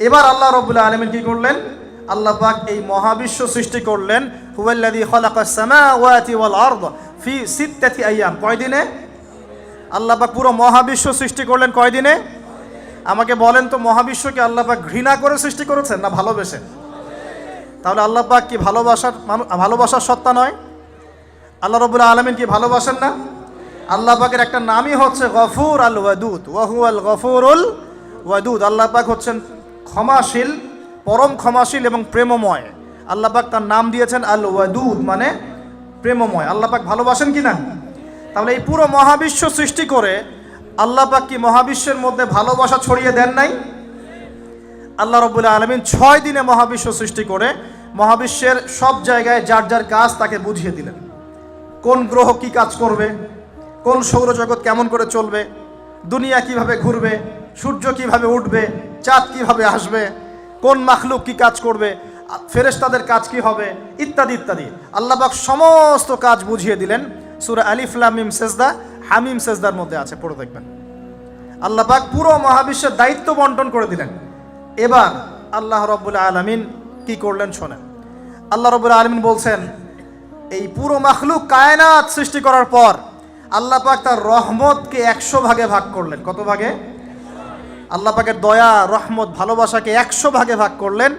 এবার আল্লাহ রাব্বুল আলামিন কি করলেন? আল্লাহ পাক এই মহাবিশ্ব সৃষ্টি করলেন। হুয়াল্লাযী খালাকাস সামাওয়াতি ওয়াল আরদ ফি সিত্তাতি আইয়াম। কয় দিনে? আল্লাহ পাক পুরো মহাবিশ্ব সৃষ্টি করলেন কয় দিনে? আমাকে বলেন তো, মহাবিশ্বকে আল্লাহ পাক ঘৃণা করে সৃষ্টি করেছেন না ভালোবেসে? তাহলে আল্লাহ পাক কি ভালোবাসার সত্তা নয়? আল্লাহ রাব্বুল আলামিন কি ভালোবাসেন না? আল্লাহ পাকের একটা নামই হচ্ছে গফুর আল ওয়াদুদ, ওয়া হুয়াল গফুরুল ওয়াদুদ। আল্লাহ পাক হচ্ছেন ক্ষমাশীল, পরম ক্ষমাশীল এবং প্রেমময়। আল্লাহ পাক তার নাম দিয়েছেন আল ওয়াদুদ, মানে প্রেমময়। আল্লাহ পাক ভালোবাসেন কি না? তাহলে এই পুরো মহাবিশ্ব সৃষ্টি করে আল্লাহ পাক কি মহাবিশ্বের মধ্যে ভালোবাসা ছড়িয়ে দেন নাই? আল্লাহ রাব্বুল আলামিন 6 দিনে মহাবিশ্ব সৃষ্টি করে মহাবিশ্বের সব জায়গায় যার যার কাজ তাকে বুঝিয়ে দিলেন। কোন গ্রহ কি কাজ করবে, কোন সৌরজগৎ কেমন করে চলবে, দুনিয়া কিভাবে ঘুরবে, সূর্য কিভাবে উঠবে, চাঁদ কিভাবে আসবে, কোন মাখলুক কি কাজ করবে, ফেরেশতাদের কাজ কি হবে, ইত্যাদি ইত্যাদি। আল্লাহ পাক সমস্ত কাজ বুঝিয়ে দিলেন। সূরা আলিফ লাম মিম সেজদা, হামিম সেজদার মধ্যে আছে, পড়ে দেখবেন। আল্লাহ পাক পুরো মহাবিশ্বের দায়িত্ব বন্টন করে দিলেন। এবার আল্লাহ রাব্বুল আলামিন কি করলেন শোনেন। আল্লাহ রাব্বুল আলামিন বলছেন, এই পুরো মাখলুক কায়নাত সৃষ্টি করার পর আল্লাহ পাক তার রহমতকে 100 ভাগে ভাগ করলেন। কত ভাগে? আল্লাহ পাকের দয়া, রহমত, ভালোবাসাকে 100 ভাগে ভাগ করলেন।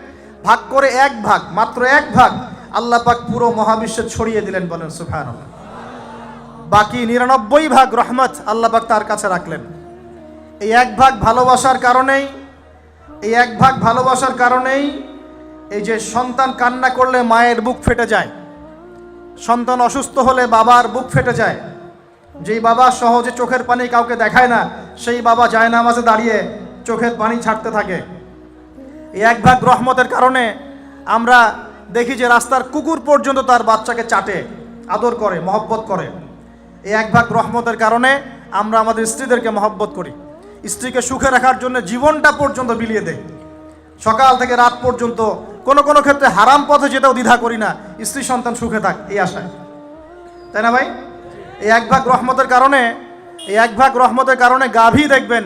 ভাগ করে এক ভাগ, মাত্র এক ভাগ আল্লাহ পাক পুরো মহাবিশ্বে ছড়িয়ে দিলেন। বলেন সুবহানাল্লাহ। বাকি 99 ভাগ রহমত আল্লাহ পাক তার কাছে রাখলেন। এই এক ভাগ ভালোবাসার কারণেই, এই যে সন্তান কান্না করলে মায়ের বুক ফেটে যায়, সন্তান অসুস্থ হলে বাবার বুক ফেটে যায়, যেই বাবা সহজে চোখের পানি কাউকে দেখায় না, সেই বাবা জায়নামাজে দাঁড়িয়ে চোখের পানি ছাড়তে থাকে। এই এক ভাগ রহমতের কারণে আমরা দেখি যে রাস্তার কুকুর পর্যন্ত তার বাচ্চাকে চাটে, আদর করে, মহব্বত করে। এই এক ভাগ রহমতের কারণে আমরা আমাদের স্ত্রীদেরকে মহব্বত করি, স্ত্রীকে সুখে রাখার জন্য জীবনটা পর্যন্ত বিলিয়ে দেয়। সকাল থেকে রাত পর্যন্ত কোনো ক্ষেত্রে হারাম পথে যেতেও দ্বিধা করি না, স্ত্রী সন্তান সুখে থাক এই আশায়, তাই না ভাই? এই এক ভাগ রহমতের কারণে গাভী দেখবেন,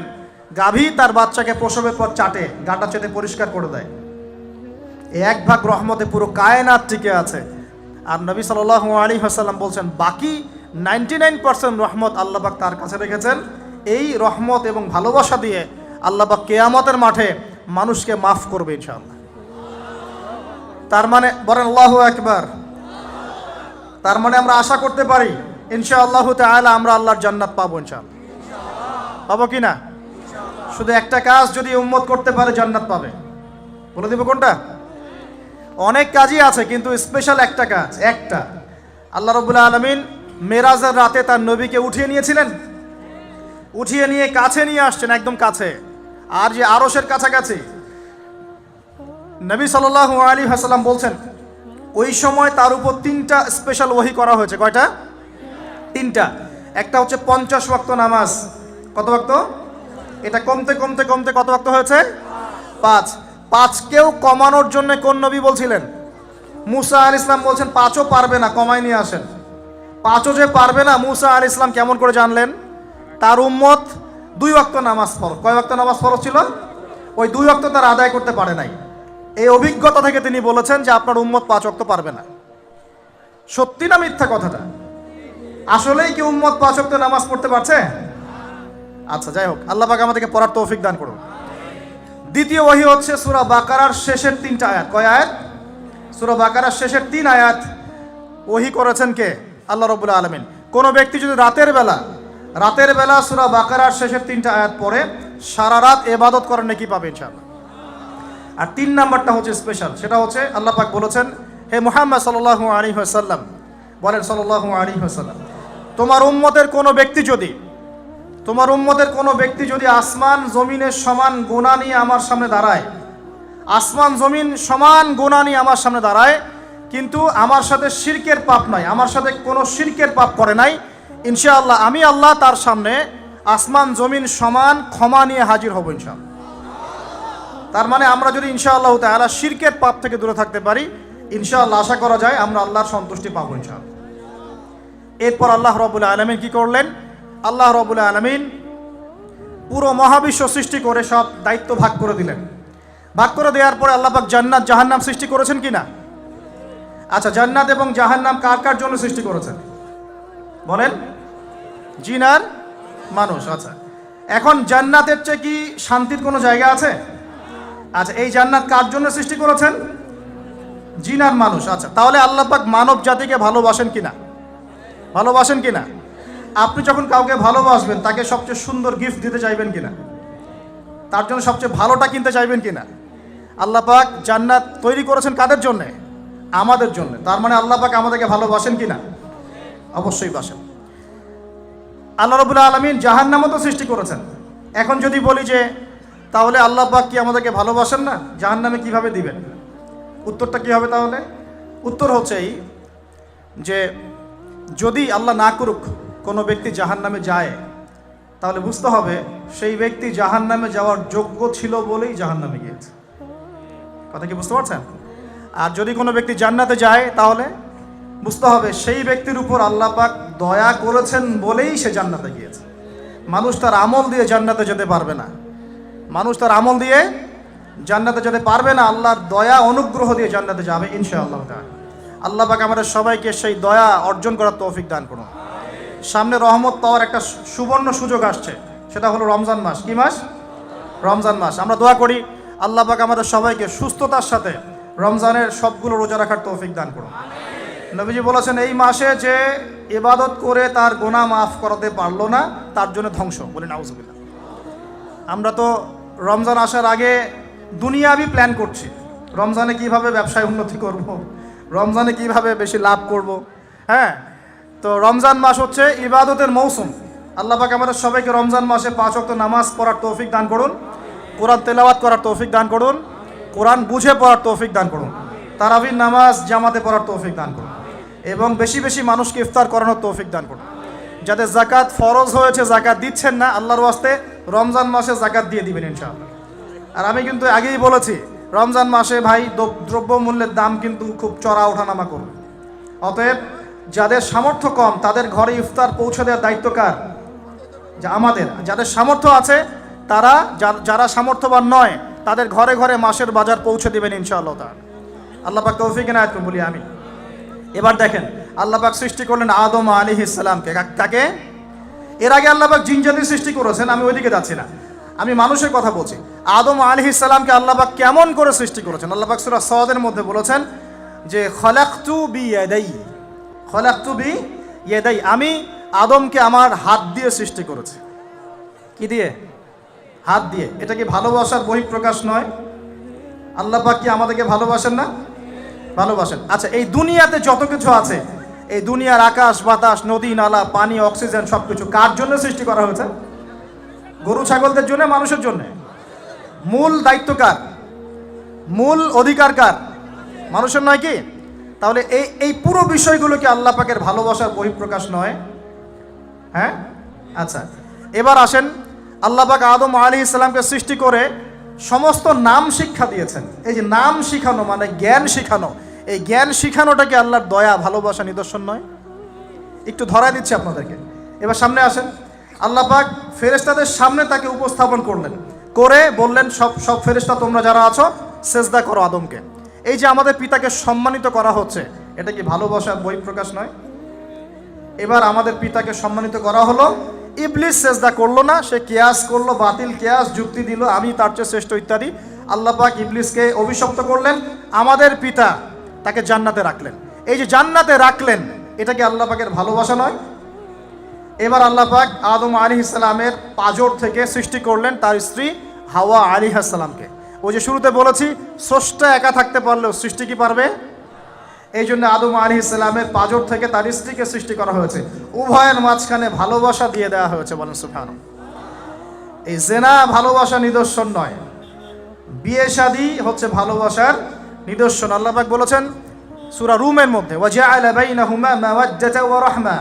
গাভী তার বাচ্চাকে প্রসবের পর চাটে, গাটা চেটে পরিষ্কার করে দেয়। এই এক ভাগ রহমতে পুরো কায়নাত টিকে আছে। আর নবী সাল্লাল্লাহু আলাইহি ওয়াসাল্লাম বলছেন, বাকি 99% রহমত আল্লাহ পাক তার কাছে রেখেছেন। এই রহমত এবং ভালোবাসা দিয়ে আল্লাহ পাক কিয়ামতের মাঠে মানুষকে মাফ করবে ইনশাআল্লাহ। তার মানে বলেন আল্লাহু আকবার। তার মানে আমরা আশা করতে পারি ইনশাআল্লাহু তাআলা আমরা আল্লাহর জান্নাত পাবো ইনশাআল্লাহ। পাবো কি না? শুধু একটা কাজ যদি উম্মত করতে পারে জান্নাত পাবে। বলে দিব কোনটা? অনেক কাজই আছে, কিন্তু স্পেশাল একটা কাজ, একটা। আল্লাহ রাব্বুল আলামিন মেরাজের রাতে তার নবীকে উঠিয়ে নিয়েছিলেন, উঠিয়ে নিয়ে কাছে নিয়ে আসছেন, একদম কাছে, আর যে আরশের কাছাকাছি। নবী সাল্লাল্লাহু আলাইহি ওয়াসাল্লাম বলছেন, ওই সময় তার উপর 3টা স্পেশাল ওহী করা হয়েছে। কয়টা? 3টা। একটা হচ্ছে 50 ওয়াক্ত নামাজ। কত ওয়াক্ত? এটা কমতে কমতে কমতে কত ওয়াক্ত হয়েছে? 5। 5কেও কমানোর জন্য কোন নবী বলছিলেন? মুসা আলাইহিস সালাম বলছেন 5ও পারবে না, কমাই নিয়ে আসেন। 5ও যে পারবে না, মুসা আলাইহিস সালাম কেমন করে জানলেন? তার উম্মত 2 ওয়াক্ত নামাজ ফরজ। কয় ওয়াক্ত নামাজ ফরজ ছিল? ওই 2 ওয়াক্ত তার আদায় করতে পারে নাই। এই অভিজ্ঞতা থেকে তিনি বলেছেন যে আপনার উম্মত 5 ওয়াক্ত পারবে না। সত্যি না মিথ্যা কথাটা? আসলেই কি উম্মত 5 ওয়াক্ত নামাজ পড়তে পারছে? আচ্ছা, যাই হোক, আল্লাহ পাক আমাদেরকে পড়ার তৌফিক দান করুন। দ্বিতীয় ওহী হচ্ছে সূরা বাকারার শেষের 3টা আয়াত। কয় আয়াত? সূরা বাকারার শেষের 3 আয়াত ওহী করেছেন কে? আল্লাহ রাব্বুল আলামিন। কোন ব্যক্তি যদি রাতের বেলা সূরা বাকারার শেষের 3টা আয়াত পড়ে সারা রাত ইবাদত করার নেকি পাবে ইনশাআল্লাহ। আর 3 নাম্বারটা হচ্ছে স্পেশাল, সেটা হচ্ছে আল্লাহ পাক বলেছেন, হে মুহাম্মদ সাল্লাল্লাহু আলাইহি ওয়াসাল্লাম, বলেন সাল্লাল্লাহু আলাইহি ওয়াসাল্লাম, তোমার উম্মতের কোনো ব্যক্তি যদি আসমান জমিনের সমান গুনাহ নিয়ে আমার সামনে দাঁড়ায়, আসমান জমিন সমান গুনাহ নিয়ে আমার সামনে দাঁড়ায়, কিন্তু আমার সাথে শিরকের পাপ নাই, আমার সাথে কোনো শিরকের পাপ করে নাই, ইনশাআল্লাহ আমি আল্লাহ তার সামনে আসমান জমিন সমান ক্ষমা নিয়ে হাজির হব ইনশাআল্লাহ। তার মানে আমরা যদি ইনশাআল্লাহ তাআলা শিরকের পাপ থেকে দূরে থাকতে পারি, ইনশাআল্লাহ আশা করা যায় আমরা আল্লাহর সন্তুষ্টি পাবো ইনশাআল্লাহ। এরপর আল্লাহ রাব্বুল আলামিন কি করলেন? আল্লাহ রাব্বুল আলামিন পুরো মহাবিশ্ব সৃষ্টি করে সব দায়িত্ব ভাগ করে দিলেন। ভাগ করে দেওয়ার পরে আল্লাহ পাক জান্নাত জাহান্নাম সৃষ্টি করেছেন কিনা? আচ্ছা, জান্নাত এবং জাহান্নাম কার কার জন্য সৃষ্টি করেছেন বলেন? জিন আর মানুষ। আচ্ছা, এখন জান্নাতের চেয়ে কি শান্তির কোনো জায়গা আছে? আচ্ছা, এই জান্নাত কার জন্য সৃষ্টি করেছেন? জিন আর মানুষ। আচ্ছা, তাহলে আল্লাহ পাক মানব জাতিকে ভালোবাসেন কিনা? ভালোবাসেন কিনা? আপনি যখন কাউকে ভালোবাসবেন তাকে সবচেয়ে সুন্দর গিফট দিতে চাইবেন কিনা? তার জন্য সবচেয়ে ভালোটা কিনতে চাইবেন কিনা? আল্লাহ পাক জান্নাত তৈরি করেছেন কাদের জন্য? আমাদের জন্য। তার মানে আল্লাহ পাক আমাদেরকে ভালোবাসেন কিনা? অবশ্যই বাসেন। আল্লাহ রাব্বুল আলামিন জাহান্নামও তো সৃষ্টি করেছেন। এখন যদি বলি যে তাহলে আল্লাহ পাক কি আমাদেরকে ভালোবাসেন না, জাহান্নামে কিভাবে দিবেন? উত্তরটা কি হবে তাহলে? উত্তর হচ্ছে এই যে যদি আল্লাহ না করুক কোনো ব্যক্তি জাহান্নামে যায়, তাহলে বুঝতে হবে সেই ব্যক্তি জাহান্নামে যাওয়ার যোগ্য ছিল বলেই জাহান্নামে গিয়েছে। কথা কি বুঝতে পারছেন? আর যদি কোনো ব্যক্তি জান্নাতে যায় তাহলে বুঝতে হবে সেই ব্যক্তির উপর আল্লাহ পাক দয়া করেছেন বলেই সে জান্নাতে গিয়েছে। মানুষ তার আমল দিয়ে জান্নাতে যেতে পারবে না। মানুষ তার আমল দিয়ে জান্নাতে যেতে পারবে না, আল্লাহর দয়া অনুগ্রহ দিয়ে জান্নাতে যাবে ইনশাআল্লাহ তাআলা। আল্লাহ পাক আমাদের সবাইকে সেই দয়া অর্জন করার তৌফিক দান করুন। সামনে রহমত পাওয়ার একটা সুবর্ণ সুযোগ আসছে, সেটা হলো রমজান মাস। কি মাস? রমজান মাস। আমরা দোয়া করি আল্লাহ পাক আমাদের সবাইকে সুস্থতার সাথে রমজানের সবগুলো রোজা রাখার তৌফিক দান করুন। নবীজি বলেছেন এই মাসে যে ইবাদত করে তার গুনাহ মাফ করাতে পারলো না তার জন্য ধ্বংস। বলি নাউজুবিল্লাহ। আমরা তো রমজান আসার আগে দুনিয়াবি প্ল্যান করছি, রমজানে কিভাবে ব্যবসায় উন্নতি করব, রমজানে কিভাবে বেশি লাভ করব। হ্যাঁ, তো রমজান মাস হচ্ছে ইবাদতের মৌসুম। আল্লাহ পাক আমাদের সবাইকে রমজান মাসে 5 ওয়াক্ত নামাজ পড়ার তৌফিক দান করুন, কোরআন তেলাওয়াত করার তৌফিক দান করুন, কোরআন বুঝে পড়ার তৌফিক দান করুন, তারাবির নামাজ জামাতে পড়ার তৌফিক দান করুন, এবং বেশি বেশি মানুষকে ইফতার করানোর তৌফিক দান করুন। যাদের যাকাত ফরজ হয়েছে যাকাত দিচ্ছেন না, আল্লাহর ওয়াস্তে রমজান মাসে যাকাত দিয়ে দিবেন ইনশাআল্লাহ। আর আমি কিন্তু আগেই বলেছি রমজান মাসে ভাই দ্রব্যমূল্যের দাম কিন্তু খুব চড়া ওঠানামা করবে। অতএব যাদের সামর্থ্য কম তাদের ঘরে ইফতার পৌঁছে দেওয়ার দায়িত্ব কার? যা আমাদের। যাদের সামর্থ্য আছে তারা, যারা সামর্থ্যবান নয় তাদের ঘরে ঘরে মাসের বাজার পৌঁছে দেবেন ইনশাআল্লাহ তাআলা। আল্লাহ পাক তৌফিক এনায়েত করুন বলি আমি। এবার দেখেন আল্লাহ পাক সৃষ্টি করলেন আদম আলাইহিস সালামকে। কাকে? এর আগে আল্লাহ পাক জিন জাতি সৃষ্টি করেছেন, আমি ওইদিকে যাচ্ছি না, আমি মানুষের কথা বলছি। আদম আলাইহিস সালামকে আল্লাহ পাক কেমন করে সৃষ্টি করেছেন? আল্লাহ পাক সূরা সাদের মধ্যে বলেছেন যে খলাকতু বিয়াদাই, খলাকতু বিয়াদাই, আমি আদমকে আমার হাত দিয়ে সৃষ্টি করেছি। কি দিয়ে? হাত দিয়ে। এটা কি ভালোবাসার বহিঃপ্রকাশ নয়? আল্লাহ পাক কি আমাদেরকে ভালোবাসেন না? ভালোবাসেন। আচ্ছা, এই দুনিয়াতে যত কিছু আছে, এই দুনিয়ার আকাশ বাতাস নদী নালা পানি অক্সিজেন সবকিছু কার জন্য সৃষ্টি করা হয়েছে? গরু ছাগলদের জন্য, মানুষের জন্য। মূল দায়িত্ব কার? মূল অধিকার কার? মানুষের নয় কি? তাহলে এই পুরো বিষয়গুলো কি আল্লাহ পাকের ভালোবাসার বহিঃপ্রকাশ নয়? হ্যাঁ। আচ্ছা, এবার আসেন আল্লাহ পাক আদম আলাইহিস সালামকে সৃষ্টি করে সমস্ত নাম শিক্ষা দিয়েছেন। এই যে নাম শিখানো মানে জ্ঞান শিখানো, এই জ্ঞান শিখানোটা কি আল্লাহর দয়া ভালোবাসা নিদর্শন নয়? একটু ধরায় দিচ্ছি আপনাদেরকে। এবার সামনে আসেন, আল্লাহ পাক ফেরেশতাদের সামনে তাকে উপস্থাপন করলেন, করে বললেন সব ফেরেশতা তোমরা যারা আছো সেজদা করো আদমকে। এই যে আমাদের পিতাকে সম্মানিত করা হচ্ছে, এটা কি ভালোবাসার বহিঃপ্রকাশ নয়? এবার আমাদের পিতাকে সম্মানিত করা হলো, ইবলিস সেজদা করলো না, সে কিয়াস করলো, বাতিল কিয়াস যুক্তি দিল আমি তার চেয়ে শ্রেষ্ঠ ইত্যাদি। আল্লাহ পাক ইবলিসকে অভিশপ্ত করলেন, আমাদের পিতা তাকে জান্নাতে রাখলেন। এই যে জান্নাতে রাখলেন, এটা কি আল্লাহ পাকের ভালোবাসা নয়? এবার আল্লাহ পাক আদম আলাইহিস সালামের পাঁজর থেকে সৃষ্টি করলেন তার স্ত্রী হাওয়া আলাইহিস সালামকে। ওই যে শুরুতে বলেছি স্রষ্টা একা থাকতে পারলেও সৃষ্টি কি পারবে? এই জন্য আদম আলাইহিস সালামের পাঁজর থেকে তার স্ত্রীকে সৃষ্টি করা হয়েছে, উভয়ের মাঝখানে ভালোবাসা দিয়ে দেওয়া হয়েছে। বলেন সুবহানাল্লাহ। এই জেনা ভালোবাসা নিদর্শন নয়, বিয়ে শাদী হচ্ছে ভালোবাসার নিদর্শন। আল্লাহ পাক বলেছেন সূরা রুমের মধ্যে, ওয়াজআলা বাইনাহুমা মাওয়াজ্জাতা ওয়া রাহমা,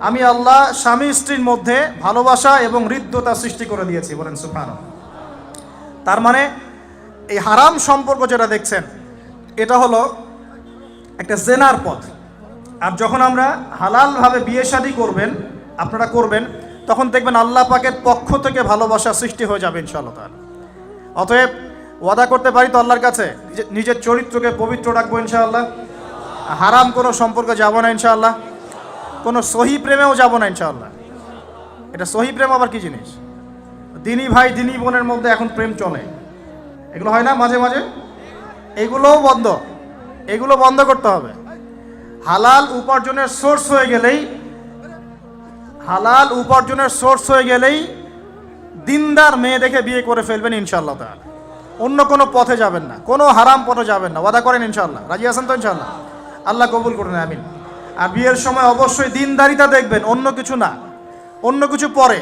আমি আল্লাহ স্বামী স্ত্রীর মধ্যে ভালোবাসা এবং হৃদ্যতা সৃষ্টি করে দিয়েছি। বলেন সুবহানাল্লাহ। তার মানে এই হারাম সম্পর্ক যেটা দেখছেন এটা হলো একটা জেনার পথ। আর যখন আমরা হালালভাবে বিয়ে শাদী করবেন, আপনারা করবেন, তখন দেখবেন আল্লাহ পাকের পক্ষ থেকে ভালোবাসা সৃষ্টি হয়ে যাবে ইনশাআল্লাহ তাআলা। অতএব ওয়াদা করতে পারি তো আল্লাহর কাছে নিজের চরিত্রকে পবিত্র রাখবো ইনশাআল্লাহ, হারাম কোনো সম্পর্কে যাব না ইনশাআল্লাহ, কোনো সহি প্রেমেও যাব না ইনশাআল্লাহ। এটা সহি প্রেম আবার কি জিনিস? দিনী ভাই দিনী বোনের মধ্যে এখন প্রেম চলে, এগুলো হয় না মাঝে মাঝে? এগুলোও বন্ধ, এগুলো বন্ধ করতে হবে। হালাল উপার্জনের সোর্স হয়ে গেলেই দিনদার মেয়ে দেখে বিয়ে করে ফেলবেন ইনশাআল্লাহ তাআলা। অন্য কোনো পথে যাবেন না, কোনো হারাম পথে যাবেন না। ওয়াদা করেন ইনশাআল্লাহ? রাজি আছেন তো ইনশাআল্লাহ? আল্লাহ কবুল করুন, আমিন। আর বিয়ের সময় অবশ্যই দিনদারিতা দেখবেন, অন্য কিছু না। অন্য কিছু পরে,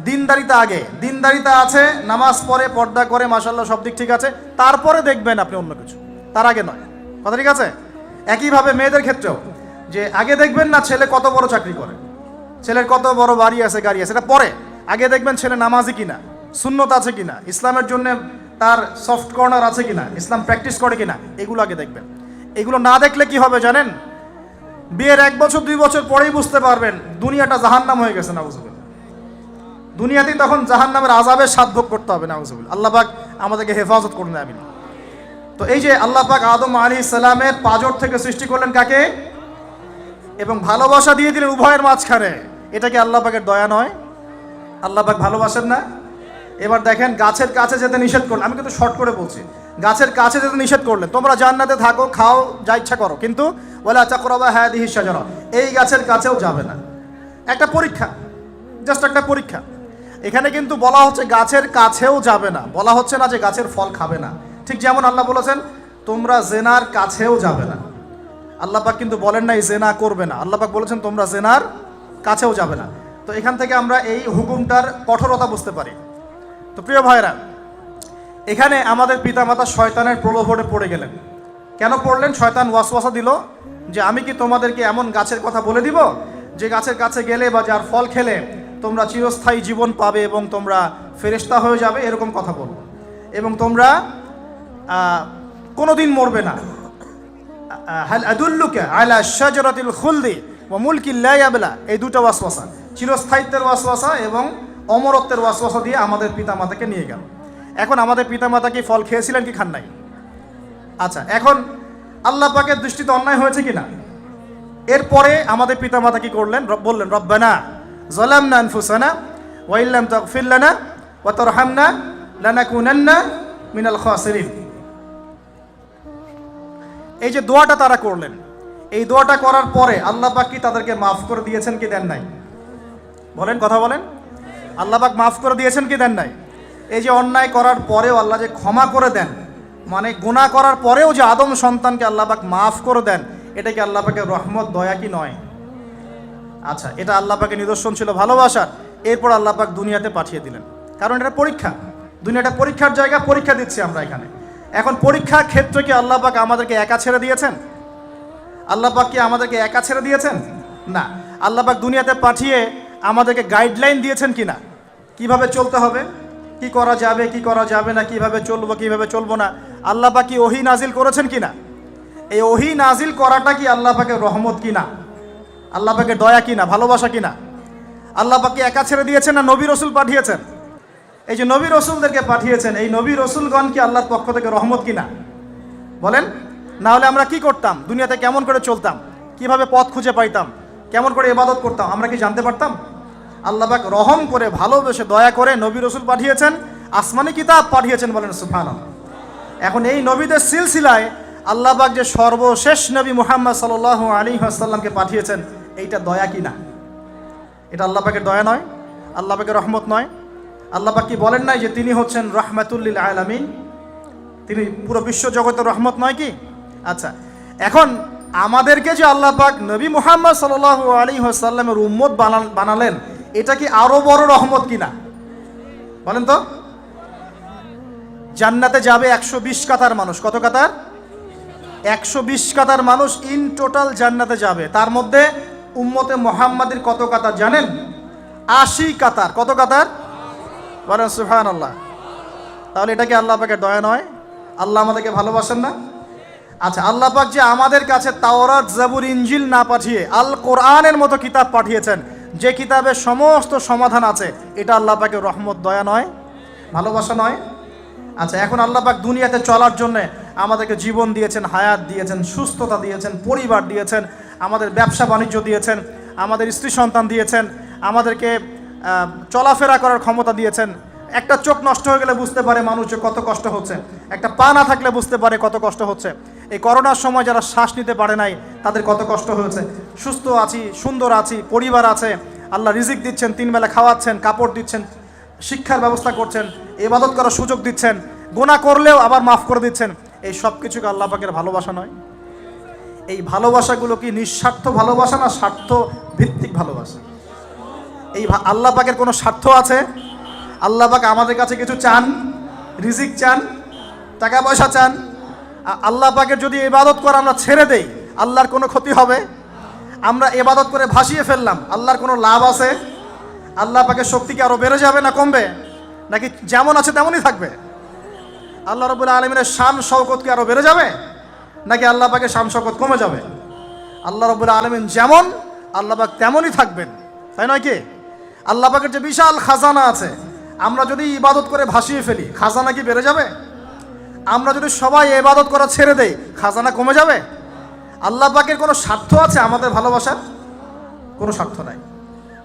দিনদারিতা আগে। দিনদারিতা আছে, নামাজ পড়ে, পর্দা করে, মাশাআল্লাহ সব দিক ঠিক আছে, তারপরে দেখবেন আপনি অন্য কিছু, তার আগে নয়। কথা ঠিক আছে? একইভাবে মেয়েদের ক্ষেত্রেও, যে আগে দেখবেন না ছেলে কত বড় চাকরি করে, ছেলের কত বড় বাড়ি আছে, গাড়ি আছে, এটা পরে। আগে দেখবেন ছেলে নামাজি কিনা, সুন্নত আছে কিনা, ইসলামের জন্য তার সফট কর্নার আছে কিনা, ইসলাম প্র্যাকটিস করে কিনা, এগুলো আগে দেখবেন। এগুলো না দেখলে কি হবে জানেন? বিয়ের 1 বছর 2 বছর পরেই বুঝতে পারবেন দুনিয়াটা জাহান্নাম হয়ে গেছে, নাউজুবিল্লাহ। দুনিয়াতেই তখন জাহান্নামের আযাবের স্বাদ ভোগ করতে হবে, নাউজুবিল্লাহ। আল্লাহ পাক আমাদেরকে হেফাজত করুন, আমিন। তো এই যে আল্লাহ পাক আদম আলাইহিস সালামের পাঁজর থেকে সৃষ্টি করলেন কাকে, এবং ভালোবাসা দিয়ে দিলেন উভয়ের মাঝখানে, এটা কি আল্লাহ পাকের দয়া নয়? আল্লাহ পাক ভালোবাসেন না? এবার দেখেন, গাছের কাছে যেতে নিষেধ করলেন। আমি কিন্তু শর্ট করে বলছি, গাছের কাছে যেতে নিষেধ করলেন, তোমরা জান্নাতে থাকো, খাও, যা ইচ্ছা করো, কিন্তু ওয়ালা তাকরাবা হাদিহি শাজারা, এই গাছের কাছেও যাবে না। একটা পরীক্ষা, জাস্ট একটা পরীক্ষা। এখানে কিন্তু বলা হচ্ছে গাছের কাছেও যাবে না, বলা হচ্ছে না যে গাছের ফল খাবে না। ঠিক যেমন আল্লাহ বলেছেন তোমরা জেনার কাছেও যাবে না, আল্লাহ পাক কিন্তু বলেন নাই জেনা করবে না, আল্লাহ পাক বলেছেন তোমরা জেনার কাছেও যাবে না। তো এখান থেকে আমরা এই হুকুমটার কঠোরতা বুঝতে পারি। তো প্রিয় ভাইরা, এখানে আমাদের পিতামাতা শয়তানের প্রলোভনে পড়ে গেলেন। কেন পড়লেন? শয়তান ওয়াসওয়াসা দিল যে আমি কি তোমাদেরকে এমন গাছের কথা বলে দিব যে গাছের কাছে গেলে বা যার ফল খেলে তোমরা চিরস্থায়ী জীবন পাবে এবং তোমরা ফেরেশতা হয়ে যাবে, এরকম কথা বলবো, এবং তোমরা কোনোদিন মরবে না। হাল আদুল্লুকা আলা শাজারাতিল খুলদি ওয়া মুলকিন লা ইয়াবলা, এই দুটো ওয়াসওয়াসা, চিরস্থায়িত্বের ওয়াসওয়াসা এবং অমরত্বের ওয়াসওয়াসা দিয়ে আমাদের পিতামাতাকে নিয়ে গেল। এখন আমাদের পিতামাতা কি ফল খেয়েছিলেন কি খান নাই? আচ্ছা, এখন আল্লাহ পাকের দৃষ্টিতে অন্যায় হয়েছে কিনা? এরপরে আমাদের পিতামাতা কি করলেন? বললেন রব্বানা যালামনা আনফুসানা ওয়া ইল্লাম তাগফির লানা ওয়া তারহামনা লানাকুনান্না মিনাল খাসিরিন। এই যে দোয়াটা তারা করলেন, এই দোয়াটা করার পরে আল্লাহ পাক কি তাদেরকে মাফ করে দিয়েছেন কি দেন নাই? বলেন, কথা বলেন। আল্লাহ পাক মাফ করে দিয়েছেন কি দেন নাই? এই যে অন্যায় করার পরেও আল্লাহ যে ক্ষমা করে দেন, মানে গুনাহ করার পরেও যে আদম সন্তানকে আল্লাহ পাক মাফ করে দেন, এটা কি আল্লাহ পাকের রহমত, দয়া কি নয়? আচ্ছা, এটা আল্লাহ পাকের নিদর্শন ছিল ভালোবাসার। এরপর আল্লাহ পাক দুনিয়াতে পাঠিয়ে দিলেন, কারণ এটা পরীক্ষা। দুনিয়াটা পরীক্ষার জায়গা, পরীক্ষা দিচ্ছি আমরা এখানে। এখন পরীক্ষার ক্ষেত্রে কি আল্লাহ পাক আমাদেরকে একা ছেড়ে দিয়েছেন? আল্লাহ পাক কি আমাদেরকে একা ছেড়ে দিয়েছেন? না, আল্লাহ পাক দুনিয়াতে পাঠিয়ে আমাদেরকে গাইডলাইন দিয়েছেন কিনা, কিভাবে চলতে হবে, কি করা যাবে কি করা যাবে না, কিভাবে চলবো কিভাবে চলবো না। আল্লাহ পাক কি ওহী নাজিল করেছেন কিনা? এই ওহী নাজিল করাটা কি আল্লাহ পাকের রহমত কিনা, আল্লাহ পাকের দয়া কিনা, ভালোবাসা কিনা? আল্লাহ পাক কি একা ছেড়ে দিয়েছেন না নবী রসুল পাঠিয়েছেন? এই যে নবী রসুলদেরকে পাঠিয়েছেন, এই নবী রসুলগণ কি আল্লাহর পক্ষ থেকে রহমত কিনা? বলেন। না হলে আমরা কি করতাম? দুনিয়াতে কেমন করে চলতাম, কিভাবে পথ খুঁজে পাইতাম, কেমন করে ইবাদত করতাম, আমরা কি জানতে পারতাম? আল্লাহ পাক রহম করে, ভালোবেসে, দয়া করে নবী রসুল পাঠিয়েছেন, আসমানি কিতাব পাঠিয়েছেন, বলেন সুবহানাল্লাহ। এখন এই নবীদের সিলসিলায় আল্লাহ পাক যে সর্বশেষ নবী মুহাম্মদ সাল্লাল্লাহু আলাইহি ওয়াসাল্লামকে পাঠিয়েছেন, এইটা দয়া কিনা? এটা আল্লাহ পাকের দয়া নয়? আল্লাহ পাকের রহমত নয়? আল্লাহ পাক কি বলেন নাই যে তিনি হচ্ছেন রাহমাতুল লিল আলামিন, তিনি পুরো বিশ্ব জগতের রহমত নয় কি? আচ্ছা, এখন আমাদেরকে যে আল্লাহ পাক নবী মুহাম্মদ সাল্লাল্লাহু আলাইহি ওয়াসাল্লামের উম্মত বানালেন, এটা কি আরো বড় রহমত কিনা? বলেন তো। জান্নাতে যাবে 120 কাতার মানুষ। কত কাতার? 120 কাতার মানুষ ইন টোটাল জান্নাতে যাবে। তার মধ্যে উম্মতে মুহাম্মাদের কত কাতার জানেন? 80 কাতার। কত কাতার? বলেন সুবহানাল্লাহ। তাহলে এটা কি আল্লাহ পাকের দয়া নয়? আল্লাহ আমাদেরকে ভালোবাসেন না? আচ্ছা, আল্লাহ পাক যে আমাদের কাছে তাওরাত, জাবুর, ইনজিল না পাঠিয়ে আল কোরআনের মতো কিতাব পাঠিয়েছেন, যে কিতাবে সমস্ত সমাধান আছে, এটা আল্লাহ পাকের রহমত, দয়া নয়, ভালোবাসা নয়? আচ্ছা, এখন আল্লাহ পাক দুনিয়াতে চলার জন্য আমাদেরকে জীবন দিয়েছেন, হায়াত দিয়েছেন, সুস্থতা দিয়েছেন, পরিবার দিয়েছেন, আমাদের ব্যবসা বাণিজ্য দিয়েছেন, আমাদের স্ত্রী সন্তান দিয়েছেন, আমাদেরকে চলাফেরা করার ক্ষমতা দিয়েছেন। একটা চোখ নষ্ট হয়ে গেলে বুঝতে পারে মানুষ যে কত কষ্ট হচ্ছে, একটা পা না থাকলে বুঝতে পারে কত কষ্ট হচ্ছে। এই করোনার সময় যারা শ্বাস নিতে পারে নাই তাদের কত কষ্ট হয়েছে। সুস্থ আছি, সুন্দর আছি, পরিবার আছে, আল্লাহ রিজিক দিচ্ছেন, 3 বেলা খাওয়াচ্ছেন, কাপড় দিচ্ছেন, শিক্ষার ব্যবস্থা করছেন, ইবাদত করার সুযোগ দিচ্ছেন, গুনাহ করলেও আবার মাফ করে দিচ্ছেন। এই সব কিছুকে আল্লাহ পাকের ভালোবাসা নয়? এই ভালোবাসাগুলো কি নিঃস্বার্থ ভালোবাসা না স্বার্থ ভিত্তিক ভালোবাসা? এই আল্লাহ পাকের কোনো স্বার্থ আছে? আল্লাহ পাক আমাদের কাছে কিছু চান? রিজিক চান? টাকা পয়সা চান? আল্লাহ পাকের যদি ইবাদত করে আমরা ছেড়ে দেই, আল্লাহর কোনো ক্ষতি হবে? আমরা ইবাদত করে ভাসিয়ে ফেললাম, আল্লাহর কোনো লাভ আছে? আল্লাহ পাকের শক্তি কি আরো বেড়ে যাবে না কমবে? নাকি যেমন আছে তেমনই থাকবে? আল্লাহ রাব্বুল আলামিনের শান শওকত কি আরো বেড়ে যাবে, নাকি আল্লাহ পাকের শান শওকত কমে যাবে? আল্লাহ রাব্বুল আলামিন যেমন, আল্লাহ পাক তেমনই থাকবেন, তাই নয় কি? আল্লাহ পাকের যে বিশাল খাজানা আছে, আমরা যদি ইবাদত করে ভাসিয়ে ফেলি, খাজানা কি বেড়ে যাবে? আমরা যদি সবাই ইবাদত করা ছেড়ে দেই, খাজানা কমে যাবে? আল্লাহ পাকের কোনো স্বার্থ আছে আমাদের ভালোবাসার? কোনো স্বার্থ নাই।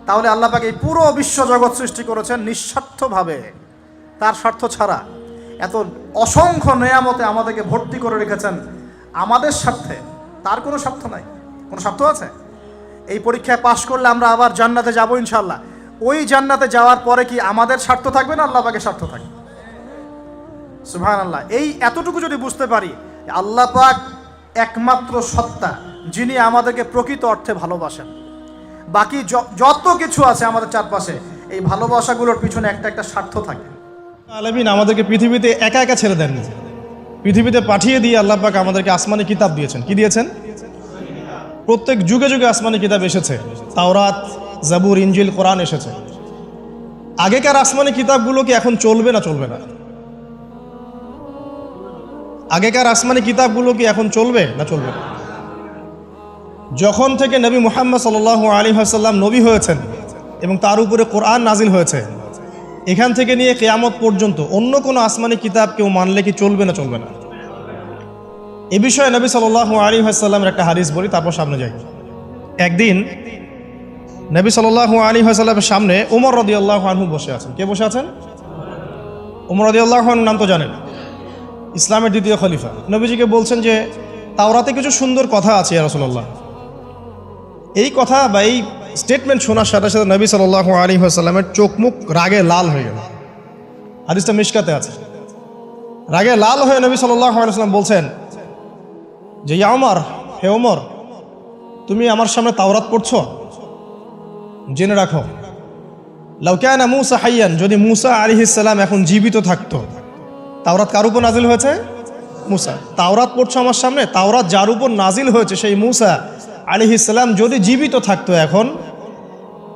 তাহলে আল্লাহ পাক এই পুরো বিশ্ব জগৎ সৃষ্টি করেছেন নিঃস্বার্থভাবে, তার স্বার্থ ছাড়া। এত অসংখ্য নেয়ামতে আমাদেরকে ভর্তি করে রেখেছেন আমাদের স্বার্থে, তার কোনো স্বার্থ নাই। কোনো স্বার্থ আছে? এই পরীক্ষায় পাশ করলে আমরা আবার জান্নাতে যাব ইনশাআল্লাহ। ওই জান্নাতে যাওয়ার পরে কি আমাদের স্বার্থ থাকবে না আল্লাহ পাকের স্বার্থ থাকবে? সুবহানাল্লাহ। এই এতটুকু যদি বুঝতে পারি, আল্লাহ পাক একমাত্র সত্তা যিনি আমাদেরকে প্রকৃত অর্থে ভালোবাসেন। বাকি যত কিছু আছে আমাদের চারপাশে, এই ভালোবাসাগুলোর পিছনে একটা একটা স্বার্থ থাকে। আলামিন আমাদেরকে পৃথিবীতে একা একা ছেড়ে দেননি, পৃথিবীতে পাঠিয়ে দিয়ে আল্লাহ পাক আমাদেরকে আসমানি কিতাব দিয়েছেন। কি দিয়েছেন? প্রত্যেক যুগে যুগে আসমানি কিতাব এসেছে, তাওরাত, জাবুর, ইনজিল, কোরআন এসেছে। আগেকার আসমানি কিতাবগুলো কি এখন চলবে না চলবে না? আগেকার আসমানি কিতাবগুলো কি এখন চলবে না চলবে না? যখন থেকে নবী মুহাম্মদ সাল্লাল্লাহু আলাইহি ওয়াসাল্লাম নবী হয়েছেন এবং তার উপরে কোরআন নাজিল হয়েছে, এখান থেকে নিয়ে কিয়ামত পর্যন্ত অন্য কোনো আসমানি কিতাব কেউ মানলে কি চলবে না চলবে না? এ বিষয়ে নবী সাল্লাল্লাহু আলাইহি ওয়াসাল্লামের একটা হাদিস বলি, তারপর সামনে যাই। একদিন নবী সাল্লাল্লাহু আলাইহি ওয়াসাল্লামের সামনে ওমর রাদিয়াল্লাহু আনহু বসে আছেন। কে বসে আছেন? ওমর রাদিয়াল্লাহু আনহু নাম তো জানেন, ইসলামের দ্বিতীয় খলিফা। নবীজিকে বলছেন যে তাওরাতে কিছু সুন্দর কথা আছে ইয়া রাসূলুল্লাহ। এই কথা বা এই স্টেটমেন্ট শোনার সাথে সাথে নবী সাল্লাল্লাহু আলাইহি ওয়াসাল্লামের চোখ মুখ রাগে লাল হয়ে গেল। হাদিসটা মিশকাতে আছে। রাগে লাল হয়ে নবী সাল্লাল্লাহু আলাইহি ওয়াসাল্লাম বলছেন যে ইয়া ওমর, হে ওমর, তুমি আমার সামনে তাওরাত পড়ছো? জেনে রাখো, লাউ কানা মূসা হাইয়ান, যদি মূসা আলাইহিস সালাম এখন জীবিত থাকতো। তাওরাত কার উপর নাজিল হয়েছে? মূসা। তাওরাত পড়ছো আমার সামনে, তাওরাত যার উপর নাজিল হয়েছে সেই মূসা আলাইহিস সালাম যদি জীবিত থাকতো এখন,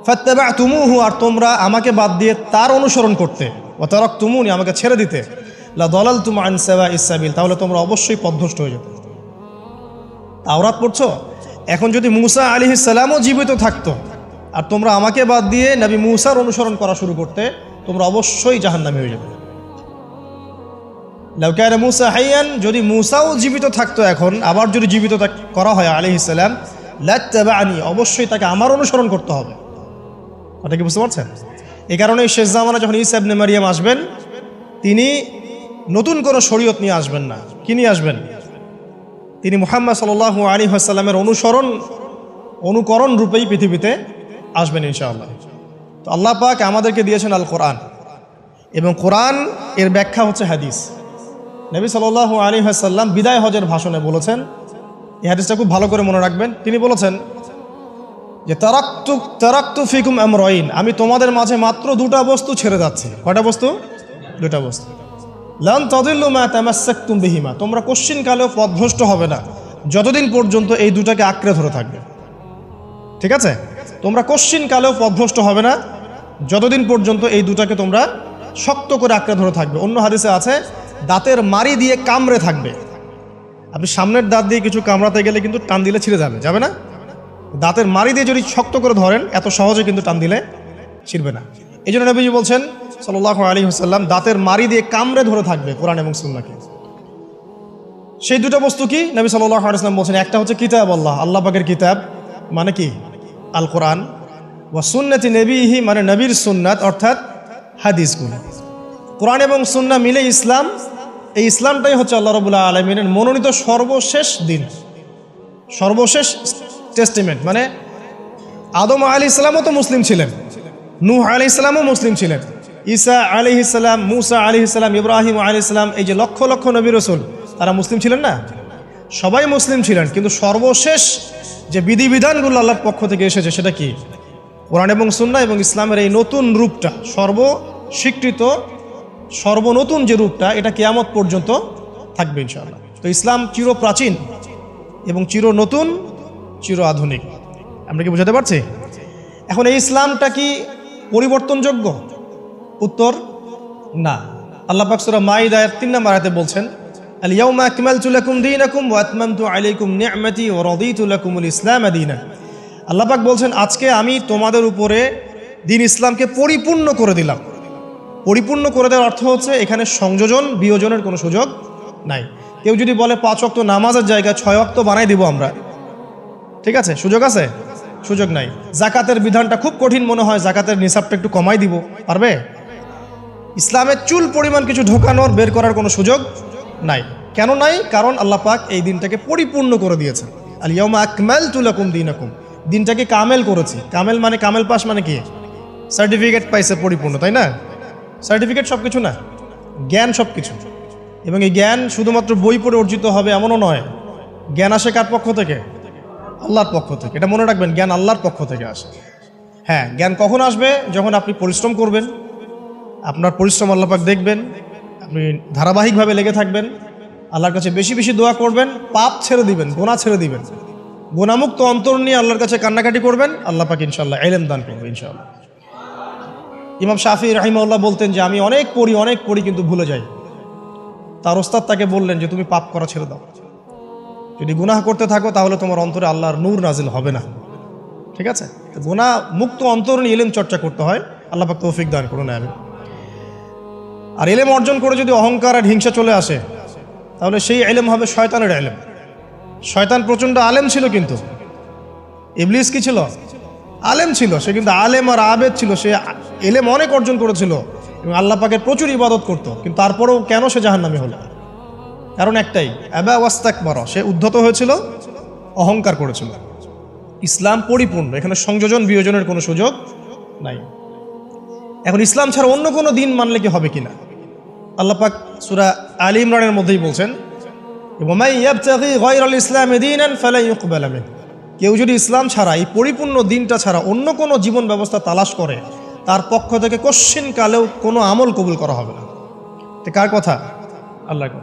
ফাত্তাবা'তুমুহু, আর তোমরা আমাকে বাদ দিয়ে তার অনুসরণ করতে, ওয়া তারাকতুমুনি, আমাকে ছেড়ে দিতে, লা দালালতুম আন সাওয়াইস সাবিল, তাহলে তোমরা অবশ্যই পথভ্রষ্ট হয়ে যেতে। তাওরাত পড়ছো, এখন যদি মূসা আলাইহিস সালামও জীবিত থাকতো আর তোমরা আমাকে বাদ দিয়ে নবী মূসার অনুসরণ করা শুরু করতে, তোমরা অবশ্যই জাহান্নামী হয়ে যেতে। লাউ কানা মূসা হাইয়ান, যদি মূসাও জীবিত থাকতো এখন, আবার যদি জীবিত করা হয় আলাইহিস সালাম, লাত্তাবা'নি, অবশ্যই তাকে আমার অনুসরণ করতে হবে। এটা কি বুঝতে পারছেন? এই কারণে শেষ জামানা যখন ঈসা ইবনে মারইয়াম আসবেন, তিনি নতুন কোনো শরীয়ত নিয়ে আসবেন না। কি নিয়ে আসবেন? তিনি মুহাম্মদ সাল্লাল্লাহু আলাইহি ওয়াসাল্লামের অনুকরণ রূপেই পৃথিবীতে আসবেন ইনশাআল্লাহ। তো আল্লাহ পাক আমাদেরকে দিয়েছেন আল কোরআন, এবং কোরআন এর ব্যাখ্যা হচ্ছে হাদিস। নবী সাল্লাল্লাহু আলাইহি ওয়াসাল্লাম বিদায় হজের ভাষণে বলেছেন, এই হাদিসটা খুব ভালো করে মনে রাখবেন। তিনি বলেছেন যে তারাকতু ফিকুম আমরাইন, আমি তোমাদের মাঝে মাত্র দুটা বস্তু ছেড়ে যাচ্ছি। কয়টা বস্তু? দুটা বস্তু। লান তাদিল্লু মা তামাসসাকতুম বিহিমা, তোমরা কোশ্চিনকালেও পথভ্রষ্ট হবে না যতদিন পর্যন্ত এই দুটাকে আঁকড়ে ধরে থাকবে। ঠিক আছে? তোমরা কোশ্চিনকালেও পথভ্রষ্ট হবে না যতদিন পর্যন্ত এই দুটাকে তোমরা শক্ত করে আঁকড়ে ধরে থাকবে। অন্য হাদিসে আছে দাঁতের মারি দিয়ে কামড়ে থাকবে। আপনি সামনের দাঁত দিয়ে কিছু কামড়াতে গেলে কিন্তু টান দিলে ছিঁড়ে যাবে না? দাঁতের মারি দিয়ে যদি শক্ত করে ধরেন, এত সহজে কিন্তু টান দিলে ছিঁড়বে না। এই জন্য নবীজি বলছেন সাল্লাল্লাহু আলাইহি ওয়াসাল্লাম দাঁতের মাড়ি দিয়ে কামড়ে ধরে থাকবে কোরআন এবং সুন্নাহকে। সেই দুটো বস্তু কি নবী সাল্লাল্লাহু আলাইহি ওয়াসাল্লাম বলছেন, একটা হচ্ছে কিতাব আল্লাহ, আল্লাহ পাকের কিতাব মানে কি আল কোরআন, ওয়া সুন্নতি নবীহি মানে নবীর সুন্নাত অর্থাৎ হাদিসগুলো। কোরআন এবং সুন্নাহ মিলে ইসলাম, এই ইসলামটাই হচ্ছে আল্লাহ রাব্বুল আলামিনের মনোনীত সর্বশেষ দিন, সর্বশেষ টেস্টিমেন্ট। মানে আদম আলাইহিস সালামও তো মুসলিম ছিলেন, নূহ আলাইহিস সালামও মুসলিম ছিলেন, ঈসা আলাইহিস সালাম, মূসা আলাইহিস সালাম, ইব্রাহিম আলাইহিস সালাম, এই যে লক্ষ লক্ষ নবী রাসূল তারা মুসলিম ছিলেন না? সবাই মুসলিম ছিলেন, কিন্তু সর্বশেষ যে বিধিবিধানগুলো আল্লাহর পক্ষ থেকে এসেছে সেটা কি? কোরআন এবং সুন্নাহ এবং ইসলামের এই নতুন রূপটা, সর্বস্বীকৃত সর্বনতুন যে রূপটা, এটা কিয়ামত পর্যন্ত থাকবে ইনশাআল্লাহ। তো ইসলাম চির প্রাচীন এবং চির নতুন, চির আধুনিক। আমরা কি বুঝাতে পারছি? এখন এই ইসলামটা কি পরিবর্তনযোগ্য? উত্তর না। আল্লাহ পাক সূরা মাইদার 3 নম্বর আয়াতে বলছেন, আল ইয়াউমা আকমালতু লাকুম দীনাকুম ওয়া আতমামতু আলাইকুম নি'মাতি ওয়া রাদিতু লাকুমুল ইসলাম দীনান। আল্লাহ পাক বলছেন, আজকে আমি তোমাদের উপরে দিন ইসলামকে পরিপূর্ণ করে দিলাম। পরিপূর্ণ করে দেওয়ার অর্থ হচ্ছে এখানে সংযোজন বিয়োজনের কোনো সুযোগ নাই। কেউ যদি বলে 5 ওয়াক্ত নামাজের জায়গায় 6 ওয়াক্ত বানাই দিব আমরা, ঠিক আছে, সুযোগ আছে? সুযোগ নাই। জাকাতের বিধানটা খুব কঠিন মনে হয়, জাকাতের নিসাবটা একটু কমাই দিব, পারবে? ইসলামের চুল পরিমাণ কিছু ঢোকানোর বের করার কোনো সুযোগ নাই। কেন নাই? কারণ আল্লাহ পাক এই দিনটাকে পরিপূর্ণ করে দিয়েছেন। আল ইয়াউমা আকমালতু লাকুম দীনাকুম, দিনটাকে কামেল করেছি। কামেল মানে কামেল পাস মানে কি? সার্টিফিকেট পাইছে পরিপূর্ণ, তাই না? সার্টিফিকেট সব কিছু না, জ্ঞান সব কিছু। এবং এই জ্ঞান শুধুমাত্র বই পড়ে অর্জিত হবে এমনও নয়। জ্ঞান আসে কার পক্ষ থেকে? আল্লাহর পক্ষ থেকে। এটা মনে রাখবেন, জ্ঞান আল্লাহর পক্ষ থেকে আসে। হ্যাঁ, জ্ঞান কখন আসবে? যখন আপনি পরিশ্রম করবেন, আপনার পরিশ্রম আল্লাহ পাক দেখবেন, আপনি ধারাবাহিকভাবে লেগে থাকবেন, আল্লাহর কাছে বেশি বেশি দোয়া করবেন, পাপ ছেড়ে দিবেন, গুনাহ ছেড়ে দিবেন, গুনাহমুক্ত অন্তর নিয়ে আল্লাহর কাছে কান্নাকাটি করবেন, আল্লাহ পাক ইনশাআল্লাহ ইলম দান করবে ইনশাআল্লাহ। ইমাম শাফি রাহিমাহুল্লাহ বলতেন যে আমি অনেক পড়ি কিন্তু ভুলে যাই। তার ওস্তাদ তাকে বললেন যে তুমি পাপ করা ছেড়ে দাও, যদি গুনাহ করতে থাকো তাহলে তোমার অন্তরে আল্লাহর নূর নাজিল হবে না, ঠিক আছে? গুনাহ মুক্ত অন্তর নিয়ে ইলম চর্চা করতে হয়। আল্লাহ পাক তৌফিক দান করুন, আমিন। আর ইলম অর্জন করে যদি অহংকার আর হিংসা চলে আসে, তাহলে সেই ইলম হবে শয়তানের ইলম। শয়তান প্রচণ্ড আলেম ছিল, কিন্তু ইবলিস কি ছিল? আলেম ছিল। সে কিন্তু আলেম আর আবেদ ছিল, সে ইলম অনেক অর্জন করেছিল এবং আল্লাহ পাকের প্রচুর ইবাদত করত, কিন্তু তারপরেও কেন সে জাহান্নামী হলো? কারণ একটাই, আবা ওয়াস্তাকবারা, সে উদ্ধত হয়েছিল, অহংকার করেছিল। ইসলাম পরিপূর্ণ, এখানে সংযোজন বিয়োজনের কোনো সুযোগ নাই। এখন ইসলাম ছাড়া অন্য কোনো দিন মানলে কি হবে কিনা? আল্লাহ পাক সূরা আলী ইমরানের মধ্যেই বলছেন, ওয়া মান ইয়াবতাগি গায়রাল ইসলামি দীনান ফালা ইউকবালা মিনহু। কেউ যদি ইসলাম ছাড়া, এই পরিপূর্ণ দিনটা ছাড়া অন্য কোনো জীবন ব্যবস্থা তালাশ করে, তার পক্ষ থেকে কশ্চিন কালেও কোনো আমল কবুল করা হবে না। এটা কার কথা? আল্লাহর কথা।